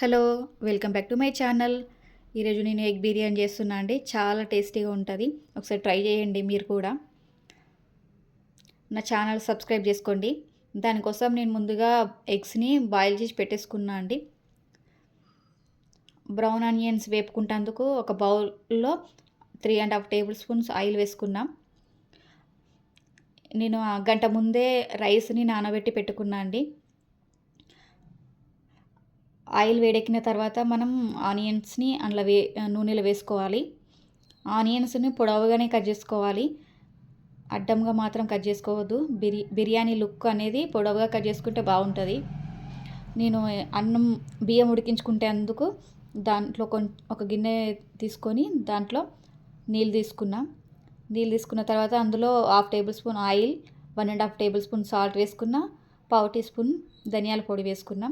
Hello! Welcome back to my channel. ఈరోజు నేను egg biryani చేస్తున్నా అండి. చాలా టేస్టీగా ఉంటది. ఒకసారి ట్రై చేయండి మీరు కూడా. నా ఛానల్ సబ్స్క్రైబ్ చేసుకోండి. దానికోసం నేను ముందుగా ఎగ్స్‌ని బాయిల్ చేసి పెట్టేసుకున్నా అండి. బ్రౌన్ ఆనియన్స్ వేపుకుంటందుకు ఒక బౌల్‌లో 3½ టేబుల్ స్పూన్స్ ఆయిల్ వేసుకున్నా. నేను గంట ముందే రైస్‌ని నానబెట్టి పెట్టుకున్నా అండి. ఆయిల్ వేడెక్కిన తర్వాత మనం ఆనియన్స్‌ని నూనెలో వేసుకోవాలి. ఆనియన్స్‌ని పొడవుగానే కట్ చేసుకోవాలి. అడ్డంగా మాత్రం కట్ చేసుకోవద్దు. బిర్యానీ లుక్ అనేది పొడవుగా కట్ చేసుకుంటే బాగుంటుంది. నేను బియ్యం ఉడికించుకునేందుకు దాంట్లో ఒక గిన్నె తీసుకొని దాంట్లో నీళ్ళు తీసుకున్నా. నీళ్ళు తీసుకున్న తర్వాత అందులో 1/2 table spoon oil, 1½ table spoon salt వేసుకున్నా, పావు టీ స్పూన్ ధనియాల పొడి వేసుకున్నా.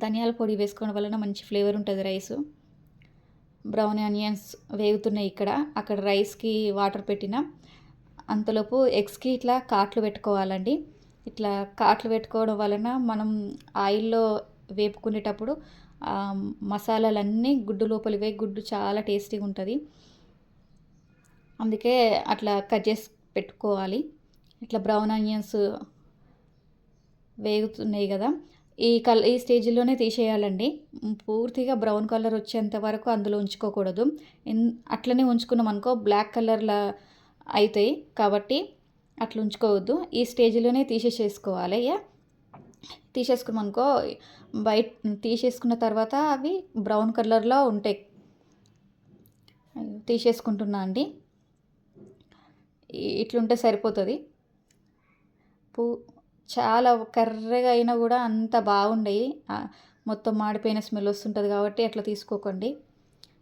ధనియాల పొడి వేసుకోవడం వలన మంచి ఫ్లేవర్ ఉంటుంది రైసు. బ్రౌన్ ఆనియన్స్ వేగుతున్నాయి అక్కడ రైస్కి వాటర్ పెట్టిన. అంతలోపు ఎగ్స్కి ఇట్లా కాట్లు పెట్టుకోవాలండి. ఇట్లా కాట్లు పెట్టుకోవడం వలన మనం ఆయిల్లో వేపుకునేటప్పుడు మసాలాలన్నీ గుడ్డు లోపలి పోయి గుడ్డు చాలా టేస్టీగా ఉంటుంది. అందుకే అట్లా కట్ చేసి పెట్టుకోవాలి. ఇట్లా బ్రౌన్ ఆనియన్స్ వేగుతున్నాయి కదా, ఈ స్టేజ్‌లోనే తీసేయాలండి. పూర్తిగా బ్రౌన్ కలర్ వచ్చేంత వరకు అందులో ఉంచుకోకూడదు. అట్లనే ఉంచుకున్నామనుకో బ్లాక్ కలర్‌లా అయితాయి. కాబట్టి అట్లా ఉంచుకోవద్దు. ఈ స్టేజ్‌లోనే తీసేసుకోవాలి. తీసేసుకున్నామనుకో తీసేసుకున్న తర్వాత అవి బ్రౌన్ కలర్‌లో ఉంటాయి. తీసేసుకుంటున్నా అండి. ఇట్లుంటే సరిపోతుంది. చాలా కర్రెగా అయినా కూడా అంత బాగుండయి. మొత్తం మాడిపోయిన స్మెల్ వస్తుంటుంది కాబట్టి అట్లా తీసుకోకండి.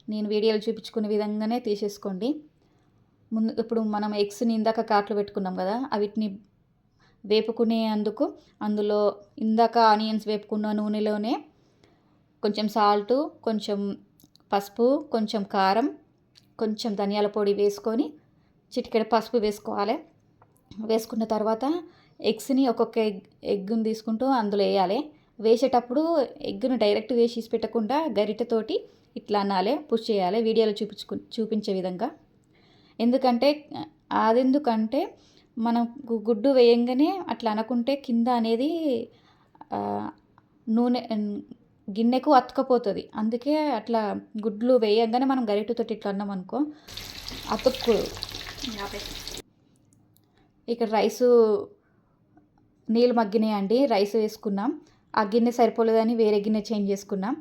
నేను వీడియోలో చూపించుకునే విధంగానే తీసేసుకోండి. ఇప్పుడు మనం ఎగ్స్‌ని ఇందాక కాట్లు పెట్టుకున్నాం కదా, వీటిని అందులో ఇందాక ఆనియన్స్ వేపుకున్న నూనెలోనే కొంచెం సాల్టు, కొంచెం పసుపు, కొంచెం కారం, కొంచెం ధనియాల పొడి వేసుకొని చిటికెడు పసుపు వేసుకోవాలి. వేసుకున్న తర్వాత ఎగ్స్‌ని ఒక్కొక్క ఎగ్గుని తీసుకుంటూ అందులో వేయాలి. వేసేటప్పుడు ఎగ్గును డైరెక్ట్ వేసి పెట్టకుండా గరిటెతోటి ఇట్లా అనాలి, పుష్ చేయాలి వీడియోలో చూపించే విధంగా. ఎందుకంటే మనం గుడ్డు వేయంగానే అట్లా అనకుంటే కింద అనేది నూనె గిన్నెకు అతుక్కపోతుంది. అందుకే అట్లా గుడ్లు వేయంగానే మనం గరిటెతోటి ఇట్లా అన్నాం అనుకో అతుక్కోదు. ఇక్కడ రైసు నీళ్ళు మగ్గినాయండి. రైస్ వేసుకున్నాం. ఆ గిన్నె సరిపోలేదని వేరే గిన్నె చేంజ్ చేసుకున్నాం.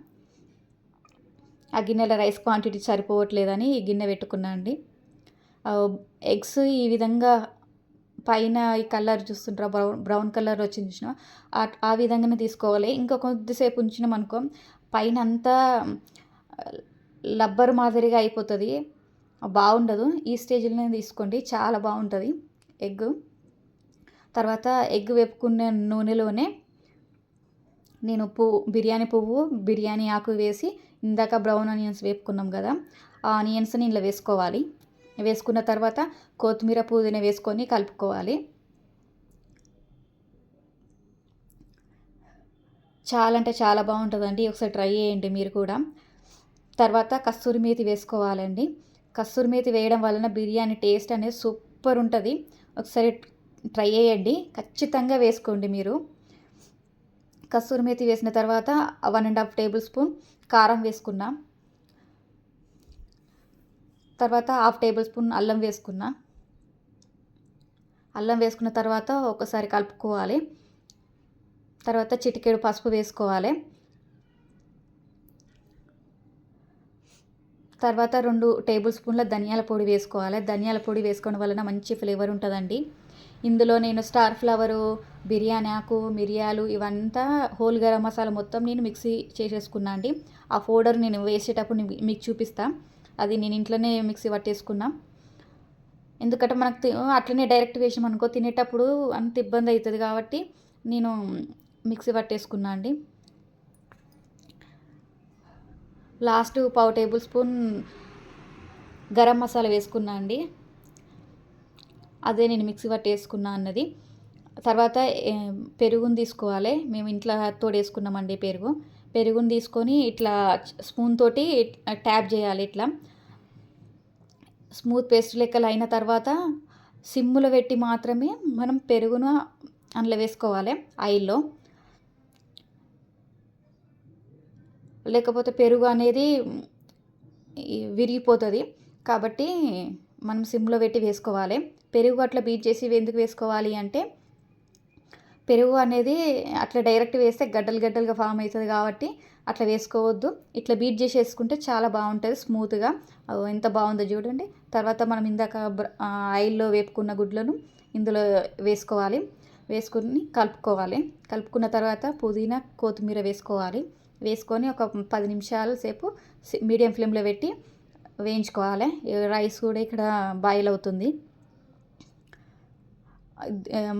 ఆ గిన్నెలో రైస్ క్వాంటిటీ సరిపోవట్లేదని ఈ గిన్నె పెట్టుకున్నా అండి. ఎగ్స్ ఈ విధంగా పైన ఈ కలర్ చూస్తుంటారా, బ్రౌన్ కలర్ వచ్చింది చూసినా, ఆ విధంగానే తీసుకోవాలి. ఇంకా కొద్దిసేపు ఉంచినాం అనుకో పైన అంతా లబ్బర్ మాదిరిగా అయిపోతుంది, బాగుండదు. ఈ స్టేజ్లోనే తీసుకోండి, చాలా బాగుంటుంది ఎగ్. తర్వాత ఎగ్ వేపుకునే నూనెలోనే నేను బిర్యానీ పువ్వు, బిర్యానీ ఆకు వేసి ఇందాక బ్రౌన్ ఆనియన్స్ వేపుకున్నాం కదా, ఆ ఆనియన్స్ని ఇలా వేసుకోవాలి. వేసుకున్న తర్వాత కొత్తిమీర, పుదీనా వేసుకొని కలుపుకోవాలి. చాలా అంటే చాలా బాగుంటుందండి. ఒకసారి ట్రై చేయండి మీరు కూడా. తర్వాత కస్తూరి మేతి వేసుకోవాలండి. కస్తూరి మేతి వేయడం వలన బిర్యానీ టేస్ట్ అనేది సూపర్ ఉంటుంది. ఒకసారి ట్రై చేయండి, ఖచ్చితంగా వేసుకోండి మీరు. కస్తూరి మేతి వేసిన తర్వాత 1½ టేబుల్ స్పూన్ కారం వేసుకున్నా. తర్వాత 1/2 టేబుల్ స్పూన్ అల్లం వేసుకున్నా. అల్లం వేసుకున్న తర్వాత ఒకసారి కలుపుకోవాలి. తర్వాత చిటికెడు పసుపు వేసుకోవాలి. తర్వాత 2 టేబుల్ స్పూన్ల ధనియాల పొడి వేసుకోవాలి. ధనియాల పొడి వేసుకోవడం వలన మంచి ఫ్లేవర్ ఉంటుందండి. ఇందులో నేను స్టార్ ఫ్లవరు, బిర్యానీ ఆకు, మిరియాలు ఇవంతా హోల్ గరం మసాలా మొత్తం నేను మిక్సీ చేసేసుకున్నా అండి. ఆ పౌడర్ నేను వేసేటప్పుడు మీకు చూపిస్తా. అది నేను ఇంట్లోనే మిక్సీ పట్టేసుకున్నా. ఎందుకంటే మనకు అట్లనే డైరెక్ట్ వేసామనుకో తినేటప్పుడు అంత ఇబ్బంది అవుతుంది కాబట్టి నేను మిక్సీ పట్టేసుకున్నా అండి. లాస్ట్ పావు టేబుల్ స్పూన్ గరం మసాలా వేసుకున్నా అండి. అదే నేను మిక్సీ పట్టేసుకున్నా అన్నది. తర్వాత పెరుగుని తీసుకోవాలి. మేము ఇంట్లో తోడేసుకున్నామండి పెరుగు. పెరుగుని తీసుకొని ఇట్లా స్పూన్ తోటి ట్యాప్ చేయాలి. ఇట్లా స్మూత్ పేస్ట్ లెక్కలు అయిన తర్వాత సిమ్ములో పెట్టి మాత్రమే మనం పెరుగును అందులో వేసుకోవాలి ఆయిల్లో. లేకపోతే పెరుగు అనేది విరిగిపోతుంది. కాబట్టి మనం సిమ్లో పెట్టి వేసుకోవాలి. పెరుగు అట్లా బీట్ చేసి ఎందుకు వేసుకోవాలి అంటే పెరుగు అనేది అట్లా డైరెక్ట్ వేస్తే గడ్డలు గడ్డలుగా ఫామ్ అవుతుంది కాబట్టి అట్లా వేసుకోవద్దు. ఇట్లా బీట్ చేసి వేసుకుంటే చాలా బాగుంటుంది స్మూత్గా. ఎంత బాగుందో చూడండి. తర్వాత మనం ఇందాక ఆయిల్లో వేపుకున్న గుడ్లను ఇందులో వేసుకోవాలి. వేసుకుని కలుపుకున్న తర్వాత పుదీనా కొత్తిమీర వేసుకోవాలి. వేసుకొని ఒక 10 నిమిషాల సేపు మీడియం ఫ్లేమ్లో పెట్టి వేయించుకోవాలి. రైస్ కూడా ఇక్కడ బాయిల్ అవుతుంది.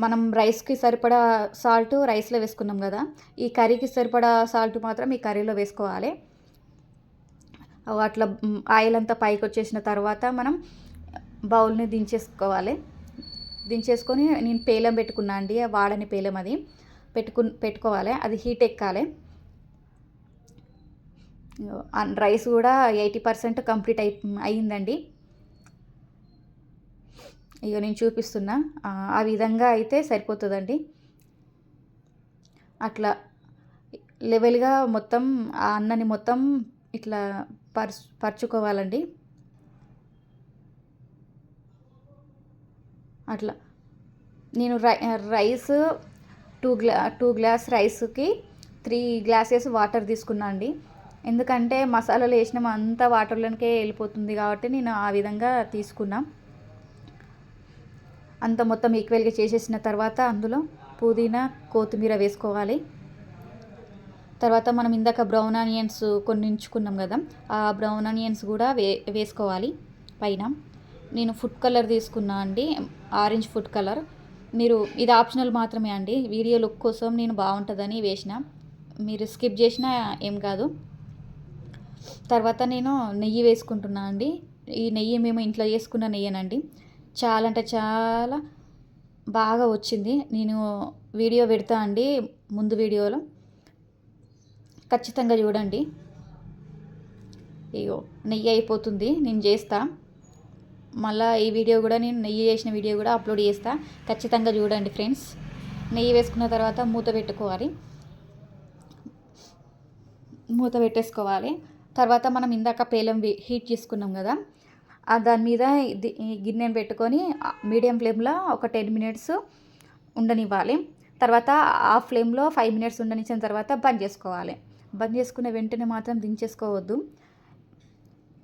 మనం రైస్కి సరిపడా సాల్ట్ రైస్లో వేసుకున్నాం కదా, ఈ కర్రీకి సరిపడా సాల్ట్ మాత్రం ఈ కర్రీలో వేసుకోవాలి. అట్లా ఆయిల్ అంతా పైకి వచ్చేసిన తర్వాత మనం బౌల్ని దించేసుకొని నేను పేలం పెట్టుకున్నా అండి, వాడని పేలం అది పెట్టుకోవాలి. అది హీట్ ఎక్కాలి. రైస్ కూడా 80% కంప్లీట్ అయిందండి. ఇక నేను చూపిస్తున్నా, ఆ విధంగా అయితే సరిపోతుందండి. అట్లా లెవెల్గా మొత్తం ఆ అన్నని మొత్తం ఇట్లా పరుచుకోవాలండి. అట్లా నేను రైస్ 2 గ్లాస్ రైస్కి 3 గ్లాసెస్ వాటర్ తీసుకున్నా అండి. ఎందుకంటే మసాలాలు వేసినాం అంతా వాటర్లోనికే వెళ్ళిపోతుంది కాబట్టి నేను ఆ విధంగా తీసుకున్నా. అంత మొత్తం ఈక్వల్గా చేసేసిన తర్వాత అందులో పుదీనా కొత్తిమీర వేసుకోవాలి. తర్వాత మనం ఇందాక బ్రౌన్ ఆనియన్స్ కొన్ని ఉంచుకున్నాం కదా, ఆ బ్రౌన్ ఆనియన్స్ కూడా వేసుకోవాలి పైన. నేను ఫుడ్ కలర్ తీసుకున్నా అండి, ఆరెంజ్ ఫుడ్ కలర్. మీరు ఇది ఆప్షనల్ మాత్రమే అండి, వీడియో లుక్ కోసం నేను బాగుంటుందని వేసిన, మీరు స్కిప్ చేసినా ఏం కాదు. తర్వాత నేను నెయ్యి వేసుకుంటున్నా అండి. ఈ నెయ్యి మేము ఇంట్లో చేసుకున్న నెయ్యేనండి. చాలా అంటే చాలా బాగా వచ్చింది. నేను వీడియో పెడతా అండి, ముందు వీడియోలో ఖచ్చితంగా చూడండి. ఇగో నెయ్యి అయిపోతుంది, నేను చేస్తా మళ్ళీ ఈ వీడియో కూడా, నేను నెయ్యి చేసిన వీడియో కూడా అప్లోడ్ చేస్తా, ఖచ్చితంగా చూడండి ఫ్రెండ్స్. నెయ్యి వేసుకున్న తర్వాత మూత పెట్టేసుకోవాలి. తర్వాత మనం ఇందాక పేలం హీట్ చేసుకున్నాం కదా, దాని మీద గిన్నెను పెట్టుకొని మీడియం ఫ్లేమ్లో ఒక 10 మినిట్స్ ఉండనివ్వాలి. తర్వాత ఆఫ్ ఫ్లేమ్లో 5 మినిట్స్ ఉండనిచ్చిన తర్వాత బంద్ చేసుకోవాలి. బంద్ చేసుకున్న వెంటనే మాత్రం దించేసుకోవద్దు.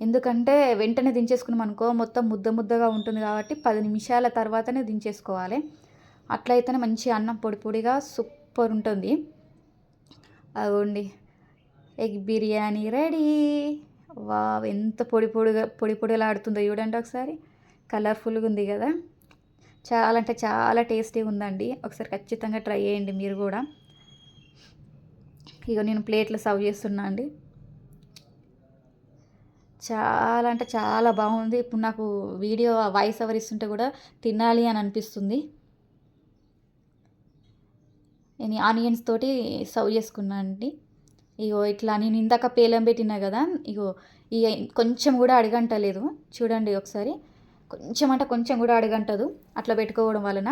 ఎందుకంటే వెంటనే దించేసుకున్నాం అనుకో మొత్తం ముద్దగా ఉంటుంది కాబట్టి 10 నిమిషాల తర్వాతనే దించేసుకోవాలి. అట్లయితేనే మంచి అన్నం పొడి పొడిగా సూపర్ ఉంటుంది. అదిగోండి, ఎగ్ బిర్యానీ రెడీ. వావ్, ఎంత పొడిలాడుతుందో చూడండి ఒకసారి. కలర్ఫుల్గా ఉంది కదా, చాలా అంటే చాలా టేస్టీగా ఉందండి. ఒకసారి ఖచ్చితంగా ట్రై చేయండి మీరు కూడా. ఇక నేను ప్లేట్లో సర్వ్ చేస్తున్నా అండి. చాలా అంటే చాలా బాగుంది. ఇప్పుడు నాకు వీడియో వాయిస్ ఓవర్ ఇస్తుంటే కూడా తినాలి అని అనిపిస్తుంది. నేను ఆనియన్స్ తోటి సర్వ్ చేసుకున్నా అండి. ఇగో ఇట్లా నేను ఇందాక పేలం పెట్టినా కదా, ఇగో ఇక కొంచెం కూడా అడగంటలేదు చూడండి ఒకసారి. కొంచెం అంటే కొంచెం కూడా అడగంటదు అట్లా పెట్టుకోవడం వలన.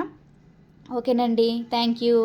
ఓకేనండి, థ్యాంక్ యూ.